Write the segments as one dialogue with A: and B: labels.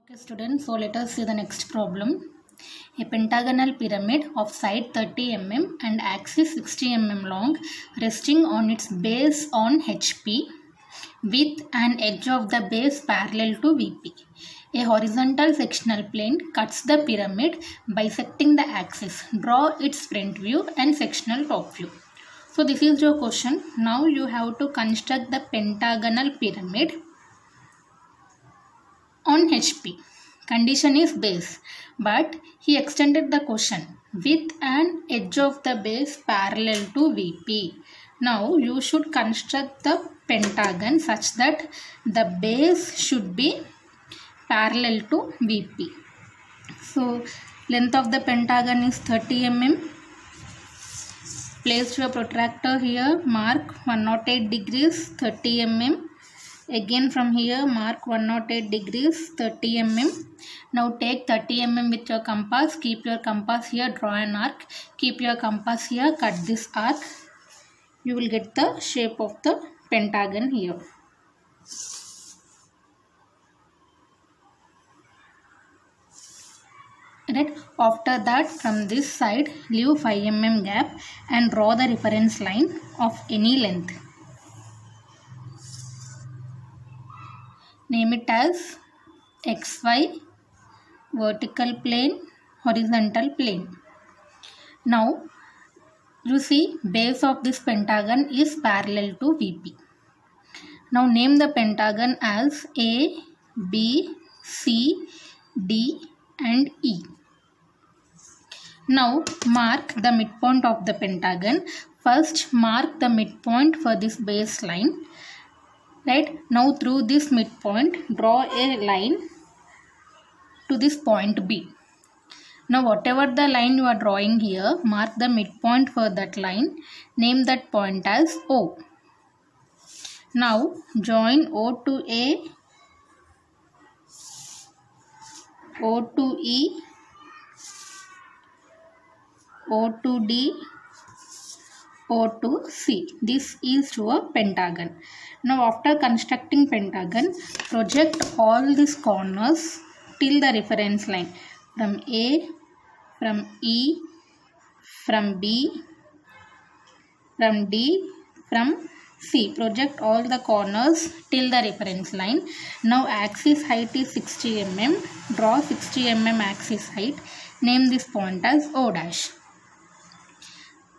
A: Okay, students, so let us see the next problem. A pentagonal pyramid of side 30 mm and axis 60 mm long, resting on its base on HP, with an edge of the base parallel to VP. A horizontal sectional plane cuts the pyramid, bisecting the axis. Draw its front view and sectional top view. So this is your question. Now you have to construct the pentagonal pyramid on HP. Condition is base, but he extended the question with an edge of the base parallel to VP. Now you should construct the pentagon such that the base should be parallel to VP. So length of the pentagon is 30 mm. Place your protractor here, mark 108 degrees 30 mm. Again from here mark 108 degrees 30 mm. Now take 30 mm with your compass. Keep your compass here, draw an arc. Keep your compass here, cut this arc. You will get the shape of the pentagon here. Right. After that, from this side leave 5 mm gap and draw the reference line of any length. Name it as XY, vertical plane, horizontal plane. Now you see base of this pentagon is parallel to VP. Now name the pentagon as A, B, C, D and E. Now mark the midpoint of the pentagon. First mark the midpoint for this base line. Right, now through this midpoint draw a line to this point B. Now whatever the line you are drawing here, mark the midpoint for that line. Name that point as O. Now join O to A, O to E, O to D, O to C. This is your pentagon. Now after constructing pentagon, project all these corners till the reference line from A, from E, from B, from D, from C. Project all the corners till the reference line. Now axis height is 60 mm. Draw 60 mm axis height. Name this point as O dash.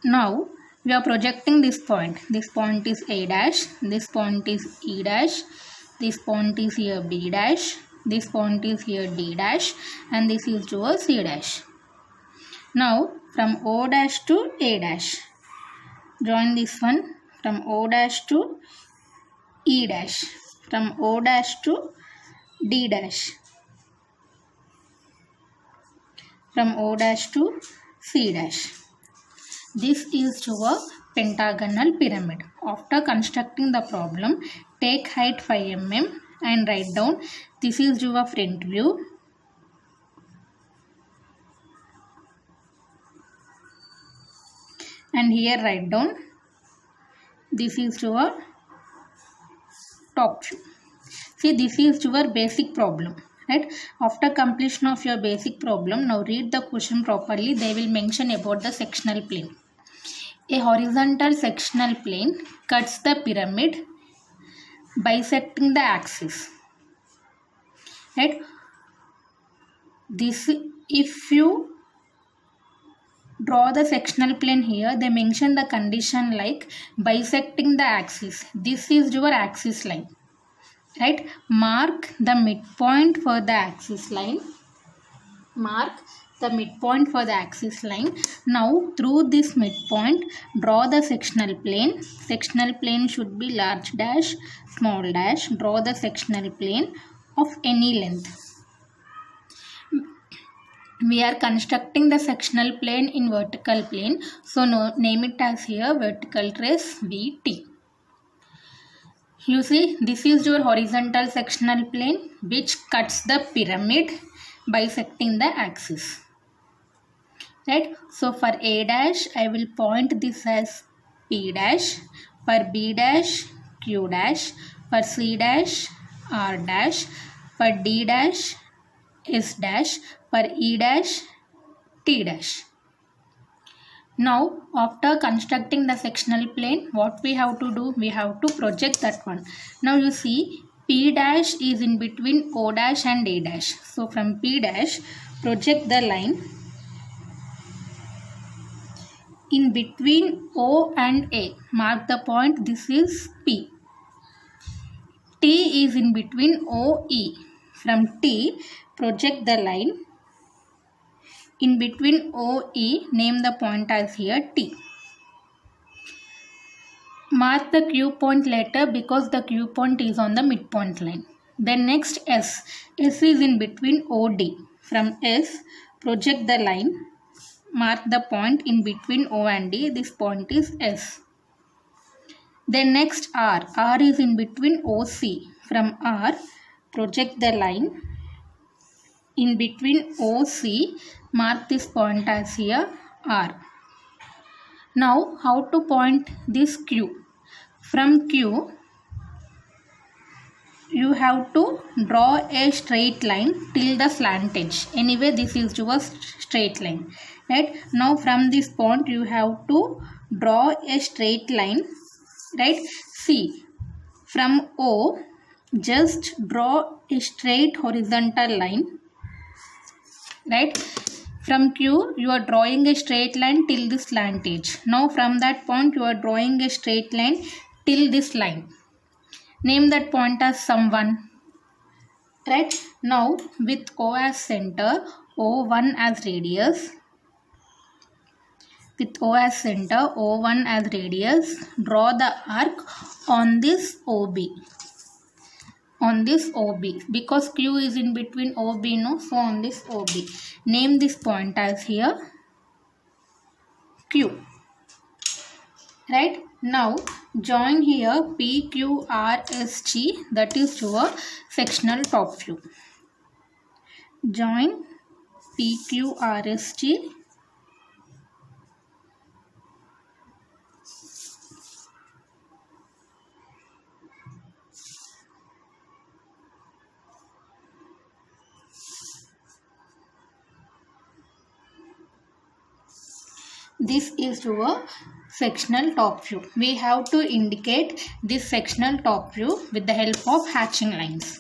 A: Now we are projecting this point. This point is A dash. This point is E dash. This point is here B dash. This point is here D dash. And this is your C dash. Now from O dash to A dash. Join this one from O dash to E dash. From O dash to D dash. From O dash to C dash. This is your pentagonal pyramid. After constructing the problem, take height 5 mm and write down this is your front view. And here write down this is your top view. See, this is your basic problem. Right? After completion of your basic problem, now read the question properly. They will mention about the sectional plane. A horizontal sectional plane cuts the pyramid, bisecting the axis. Right? This, if you draw the sectional plane here, they mention the condition like bisecting the axis. This is your axis line. Right? Mark the midpoint for the axis line. Mark the midpoint for the axis line. Now through this midpoint draw the sectional plane. Sectional plane should be large dash, small dash. Draw the sectional plane of any length. We are constructing the sectional plane in vertical plane. So name it as here vertical trace VT. You see, this is your horizontal sectional plane which cuts the pyramid bisecting the axis. Right? So for A dash, I will point this as P dash. For B dash, Q dash. For C dash, R dash. For D dash, S dash for E dash T dash. Now after constructing the sectional plane, what we have to do? We have to project that one. Now you see P dash is in between O dash and A dash. So from P dash, project the line in between O and A. Mark the point, this is P. T is in between OE. From T, project the line in between OE, name the point as here T. Mark the Q point later because the Q point is on the midpoint line. Then next S. S is in between OD. From S, project the line. Mark the point in between O and D. This point is S. Then next R. R is in between OC. From R, project the line in between OC. Mark this point as here R. Now how to point this Q? From Q, you have to draw a straight line till the slant edge. Anyway, this is your straight line. Right? Now from this point, you have to draw a straight line. Right? See, from O, just draw a straight horizontal line. Right? From Q, you are drawing a straight line till this slant edge. Now from that point, you are drawing a straight line till this line. Name that point as sum 1. Right? Now with O as center, O1 as radius. With O as center, O1 as radius, draw the arc on this OB. On this OB, because Q is in between OB, no, so on this OB. Name this point as here Q. Right? Now join here PQRST, that is your sectional top view. Join PQRST. This is your sectional top view. We have to indicate this sectional top view with the help of hatching lines.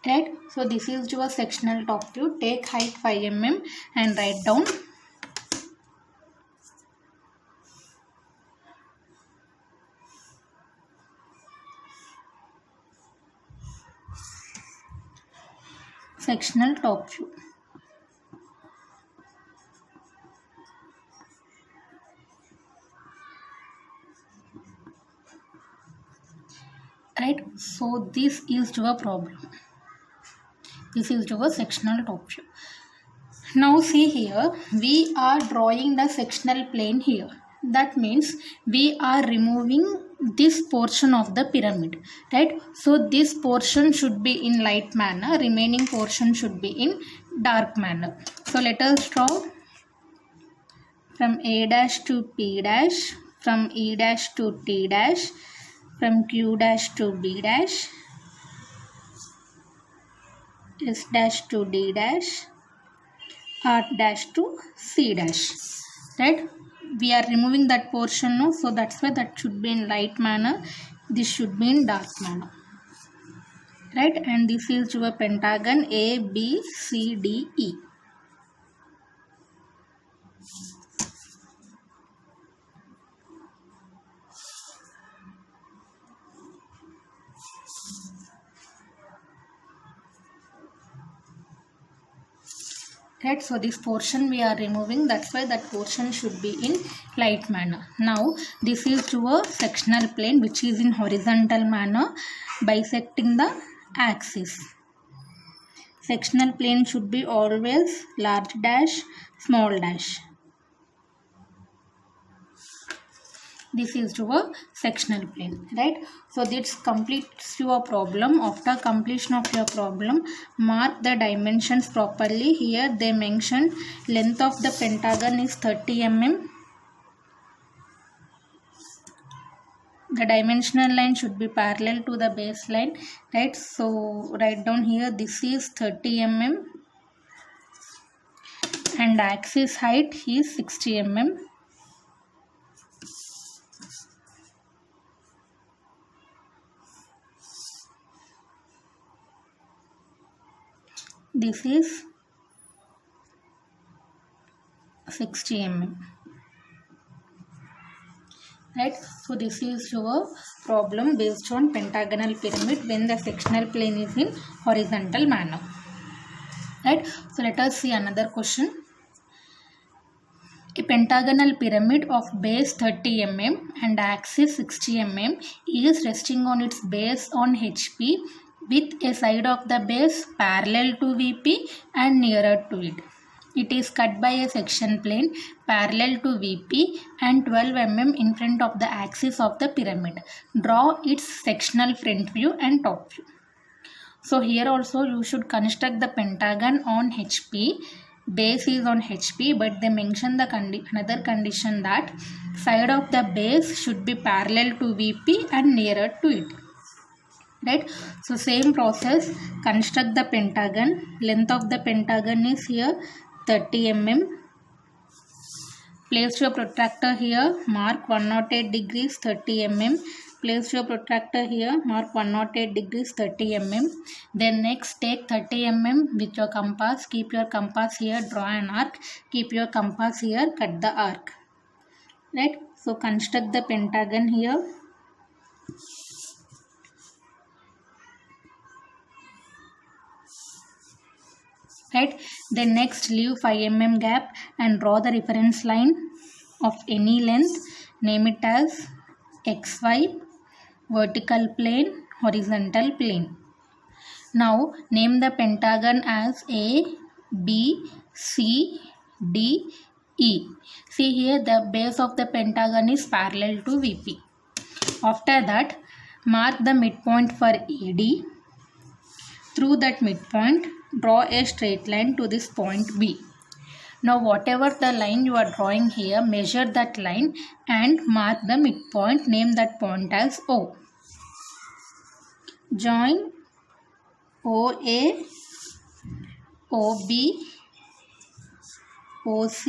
A: Right? So this is your sectional top view. Take height 5 mm and write down. Sectional top view. Right? So this is your problem. This is your sectional top view. Now see here, we are drawing the sectional plane here. That means we are removing this portion of the pyramid. Right? So this portion should be in light manner, remaining portion should be in dark manner. So let us draw from A dash to P dash, from E dash to T dash, from Q dash to B dash, S dash to D dash, R dash to C dash. Right? We are removing that portion now, so that's why that should be in light manner. This should be in dark manner. Right? And this is your pentagon A, B, C, D, E. Right? So this portion we are removing, that's why that portion should be in light manner. Now this is your sectional plane which is in horizontal manner bisecting the axis. Sectional plane should be always large dash, small dash. This is your sectional plane, right? So this completes your problem. After completion of your problem, mark the dimensions properly. Here they mentioned length of the pentagon is 30 mm. The dimensional line should be parallel to the baseline, right? So write down here, this is 30 mm and axis height is 60 mm. This is 60 mm. Right, so this is your problem based on pentagonal pyramid when the sectional plane is in horizontal manner. Right, so let us see another question. A pentagonal pyramid of base 30 mm and axis 60 mm is resting on its base on HP with a side of the base parallel to VP and nearer to it. It is cut by a section plane parallel to VP and 12 mm in front of the axis of the pyramid. Draw its sectional front view and top view. So here also you should construct the pentagon on HP. Base is on HP, but they mention the another condition that side of the base should be parallel to VP and nearer to it. Right, so same process, construct the pentagon. Length of the pentagon is here 30 mm. Place your protractor here, mark 108 degrees 30 mm. Place your protractor here, mark 108 degrees 30 mm. Then next take 30 mm with your compass. Keep your compass here, draw an arc. Keep your compass here, cut the arc. Right, so construct the pentagon here. Right, then next leave 5 mm gap and draw the reference line of any length. Name it as XY, vertical plane, horizontal plane. Now name the pentagon as A, B, C, D, E. See here the base of the pentagon is parallel to VP. After that, mark the midpoint for ED. Through that midpoint, draw a straight line to this point B. Now whatever the line you are drawing here, measure that line and mark the midpoint. Name that point as O. Join OA, OB, OC,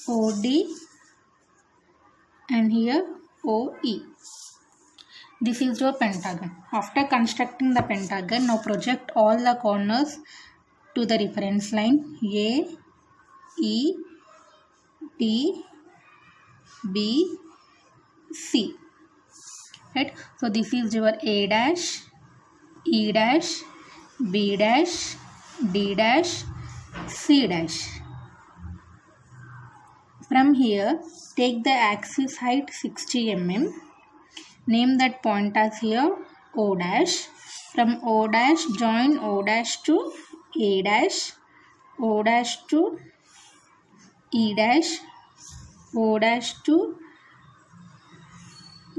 A: OD and here OE. This is your pentagon. After constructing the pentagon, now project all the corners to the reference line A, E, D, B, C. Right, so this is your A dash, E dash, B dash, D dash, C dash. From here, take the axis height 60 mm. Name that point as here O dash. From O dash, join O dash to A dash, O dash to E dash, O dash to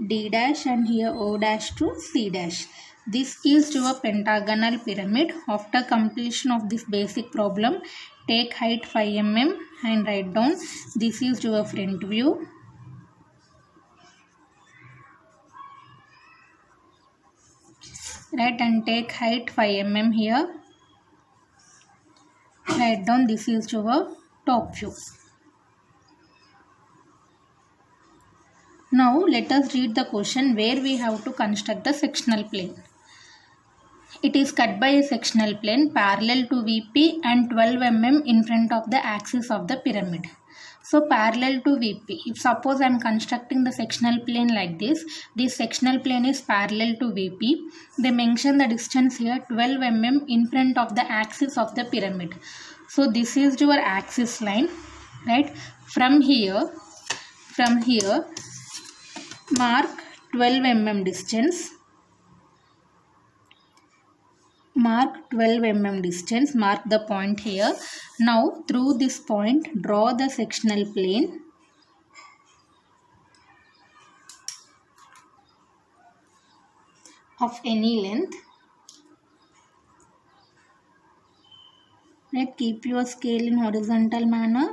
A: D dash and here O dash to C dash. This is your pentagonal pyramid. After completion of this basic problem, take height 5 mm and write down this is your front view. Right, and take height 5 mm here. Write down this is your top view. Now let us read the question where we have to construct the sectional plane. It is cut by a sectional plane parallel to VP and 12 mm in front of the axis of the pyramid. So parallel to VP, if suppose I am constructing the sectional plane like this sectional plane is parallel to VP. They mention the distance here 12 mm in front of the axis of the pyramid. So this is your axis line, right? From here mark 12 mm distance. mark 12 mm distance, mark the point here. Now through this point draw the sectional plane of any length. Right, keep your scale in horizontal manner.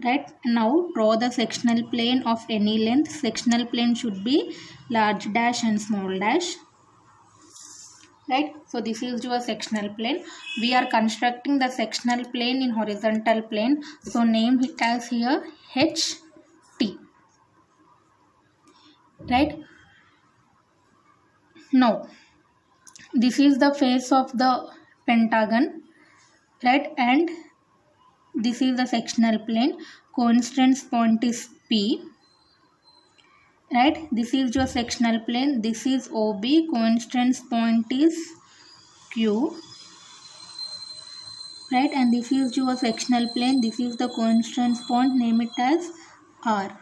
A: Right, now draw the sectional plane of any length. Sectional plane should be large dash and small dash. Right, so this is your sectional plane. We are constructing the sectional plane in horizontal plane, so name it as here HT. Right, now this is the face of the pentagon. Right, and this is the sectional plane. Coincidence point is P. Right, this is your sectional plane. This is OB. Coincidence point is Q. Right, and this is your sectional plane. This is the coincidence point. Name it as R.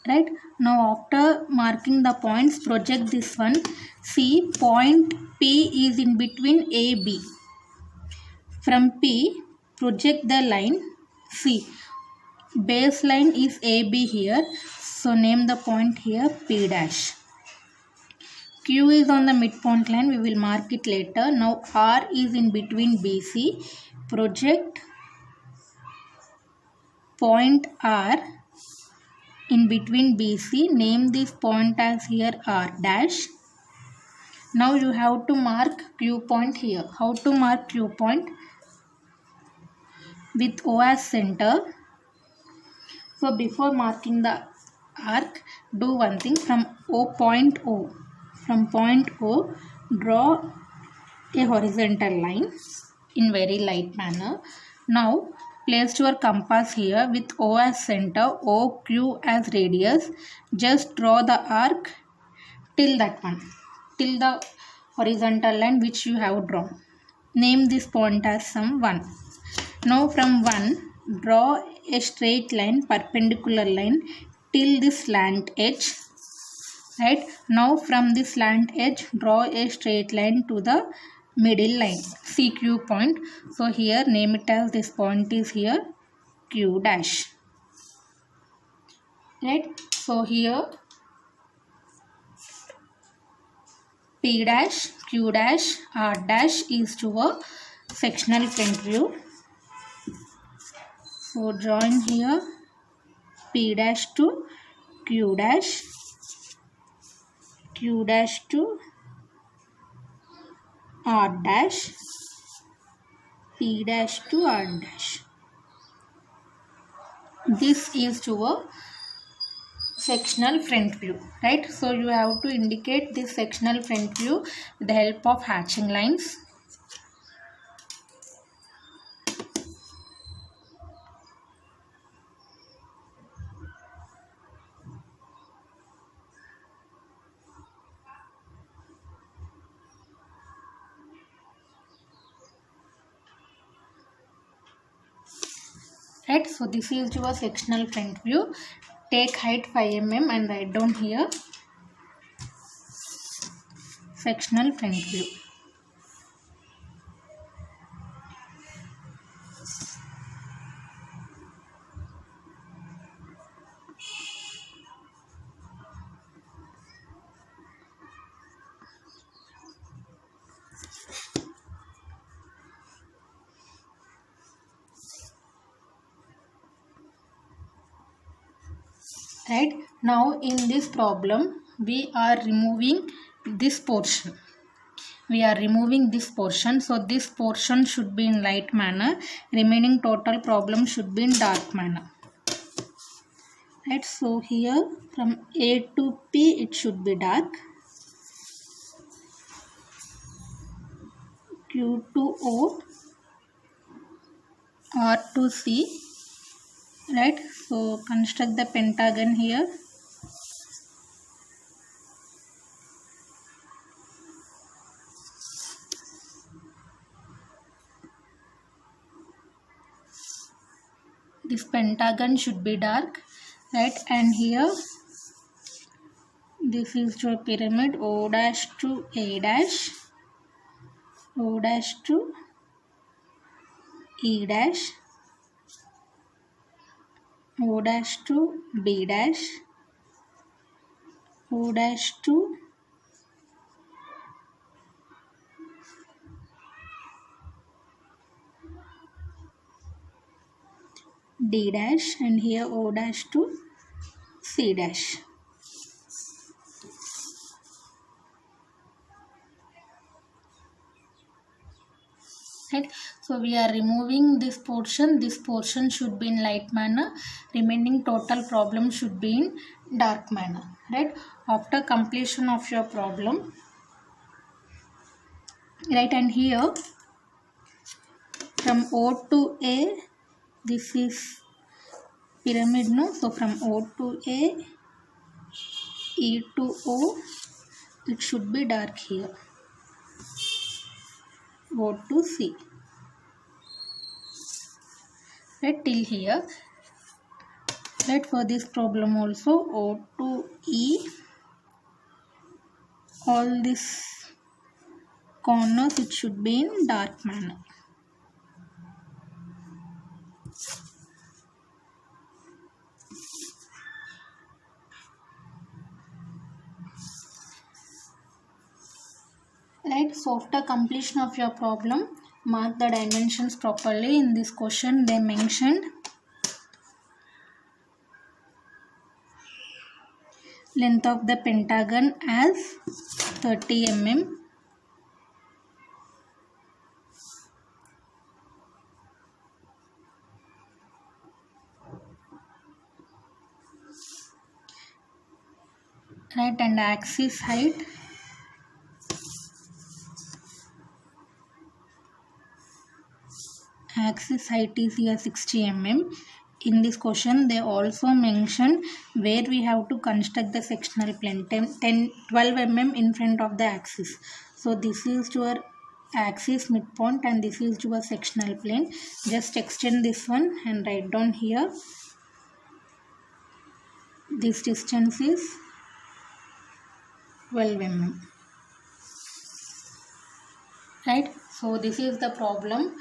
A: Right, now after marking the points, project this one. See, point P is in between AB. From P, project the line. See, baseline is AB here, so name the point here P dash. Q is on the midpoint line, we will mark it later. Now R is in between BC. Project point R in between BC. Name this point as here R dash. Now you have to mark Q point here. How to mark Q point? With O as center. So before marking the arc, do one thing. From point O, draw a horizontal line in very light manner. Now place your compass here with O as center, OQ as radius. Just draw the arc till that one, till the horizontal line which you have drawn. Name this point as some 1. Now from 1, draw a straight line, perpendicular line till this slant edge. Right, now from this slant edge, draw a straight line to the middle line, CQ point. So here name it as this point is here Q dash. Right, so here P dash, Q dash, R dash is to a sectional front view. So join here P dash to Q dash, Q dash to R dash, P dash to R dash. This is to a sectional front view. Right, so you have to indicate this sectional front view with the help of hatching lines. Right, so this is your sectional front view. Take height 5 mm and write down here sectional front view. Right, now in this problem we are removing this portion. So this portion should be in light manner. Remaining total problem should be in dark manner. Right, so here from A to P it should be dark. Q to O, R to C. Right, so construct the pentagon here. This pentagon should be dark. Right, and here this is your pyramid O dash to A dash. O dash to E dash, O dash to B dash, O dash to D dash, and here O dash to C dash. Right, so we are removing this portion should be in light manner, remaining total problem should be in dark manner. Right, after completion of your problem, right, and here from O to A, this is pyramid, no? So from O to A, E to O, it should be dark here. O to C, right, till here. Right, for this problem also, O to E, all these corners it should be in dark manner. Right, so after completion of your problem, mark the dimensions properly. In this question they mentioned length of the pentagon as 30 mm, right, and axis height is here 60 mm. In this question they also mentioned where we have to construct the sectional plane, 12 mm in front of the axis. So this is your axis midpoint and this is your sectional plane. Just extend this one and write down here. This distance is 12 mm. Right, so this is the problem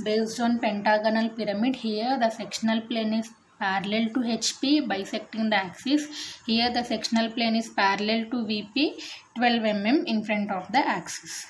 A: based on pentagonal pyramid. Here the sectional plane is parallel to HP bisecting the axis. Here the sectional plane is parallel to VP 12 mm in front of the axis.